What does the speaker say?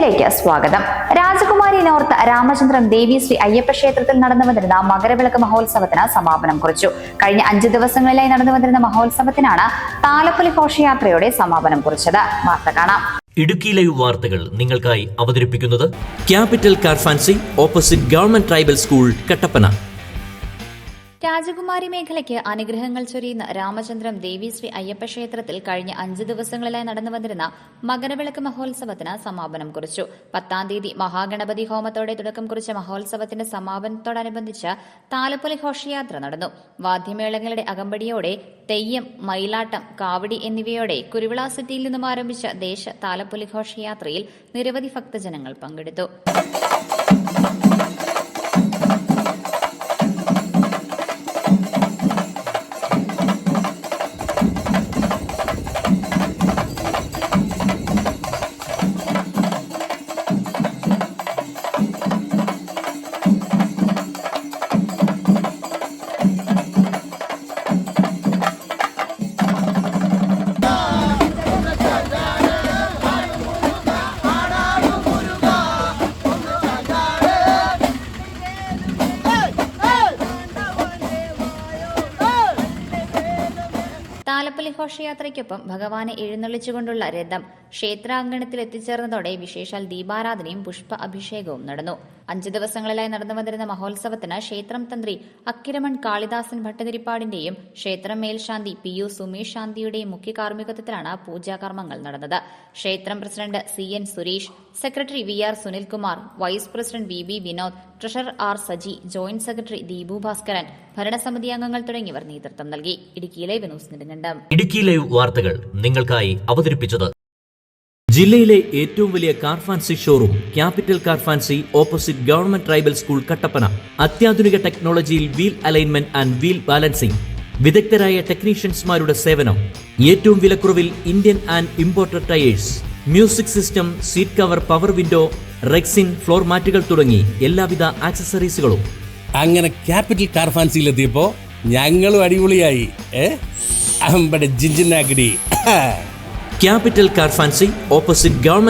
ന്യൂസിലേക്ക് സ്വാഗതം. രാജകുമാരി നോർത്ത് രാമചന്ദ്രം ദേവി ശ്രീ അയ്യപ്പ ക്ഷേത്രത്തിൽ നടന്നു വന്നിരുന്ന മകരവിളക്ക് മഹോത്സവത്തിന് സമാപനം കുറിച്ചു. കഴിഞ്ഞ 5 ദിവസങ്ങളിലായി നടന്നു വന്നിരുന്ന മഹോത്സവത്തിനാണ് താലപ്പൊലി ഘോഷയാത്രയോടെ സമാപനം കുറിച്ചത്. വാർത്ത കാണാം. ഇടുക്കി ലൈവ് വാർത്തകൾ നിങ്ങൾക്കായി അവതരിപ്പിക്കുന്നത് capital car fancy, opposite government tribal school, Kattappana. രാജകുമാരി മേഖലയ്ക്ക് അനുഗ്രഹങ്ങൾ ചൊരിയുന്ന രാമചന്ദ്രം ദേവി ശ്രീ അയ്യപ്പ ക്ഷേത്രത്തിൽ കഴിഞ്ഞ 5 ദിവസങ്ങളിലായി നടന്നു വന്നിരുന്ന മകരവിളക്ക് മഹോത്സവത്തിന് സമാപനം കുറിച്ചു. 10-ാം തീയതി മഹാഗണപതി ഹോമത്തോടെ തുടക്കം കുറിച്ച മഹോത്സവത്തിന്റെ സമാപനത്തോടനുബന്ധിച്ച് താലപ്പൊലി ഘോഷയാത്ര നടന്നു. വാദ്യമേളങ്ങളുടെ അകമ്പടിയോടെ തെയ്യം, മയിലാട്ടം, കാവടി എന്നിവയോടെ കുരുവിള സിറ്റിയിൽ നിന്നും ആരംഭിച്ച ദേശ താലപ്പൊലി ഘോഷയാത്രയിൽ നിരവധി ഭക്തജനങ്ങൾ പങ്കെടുത്തു. താലപ്പൊലി ഘോഷയാത്രയ്ക്കൊപ്പം ഭഗവാനെ എഴുന്നള്ളിച്ചുകൊണ്ടുള്ള രഥം ക്ഷേത്രാങ്കണത്തിൽ എത്തിച്ചേർന്നതോടെ വിശേഷാൽ ദീപാരാധനയും പുഷ്പ അഭിഷേകവും നടന്നു. 5 ദിവസങ്ങളിലായി നടന്നു വന്നിരുന്ന മഹോത്സവത്തിന് ക്ഷേത്രം തന്ത്രി അക്കിരമൺ കാളിദാസൻ ഭട്ടതിരിപ്പാടിന്റെയും ക്ഷേത്രം മേൽശാന്തി PU സുമേഷ് ശാന്തിയുടെയും മുഖ്യ കാർമ്മികത്വത്തിലാണ് പൂജാകർമ്മങ്ങൾ നടന്നത്. ക്ഷേത്രം president CN Suresh, secretary VR Sunilkumar, vice president VB Vinod, treasurer R Saji, joint secretary Deepu Bhaskaran, ഭരണസമിതി അംഗങ്ങൾ തുടങ്ങിയവർ നേതൃത്വം നൽകി. Idukki live news Nedumkandam. Idukki live വാർത്തകൾ നിങ്ങൾക്കായി അവതരിപ്പിച്ചത് ജില്ലയിലെ ഏറ്റവും വലിയ car fancy showroom capital car fancy, opposite government tribal school, Kattappana. അത്യാധുനിക ടെക്നോളജിയിൽ wheel alignment and wheel balancing, വിദഗ്ധരായ ടെക്നീഷ്യൻസ്മാരുടെ സേവനം, ഏറ്റവും വിലക്കുറവിൽ Indian and imported tyres, music system, seat cover, power window, rexine, floor മാറ്റുകൾ തുടങ്ങി എല്ലാവിധ ആക്സസറീസുകളും. അങ്ങനെ ക്യാപിറ്റൽ കാർ ഫാൻസിയിലെത്തിയപ്പോ ഞങ്ങളും അടിപൊളിയായി. അമ്പടെ ജിഞ്ചിനാഗിടി. Capital car fancy, opposite government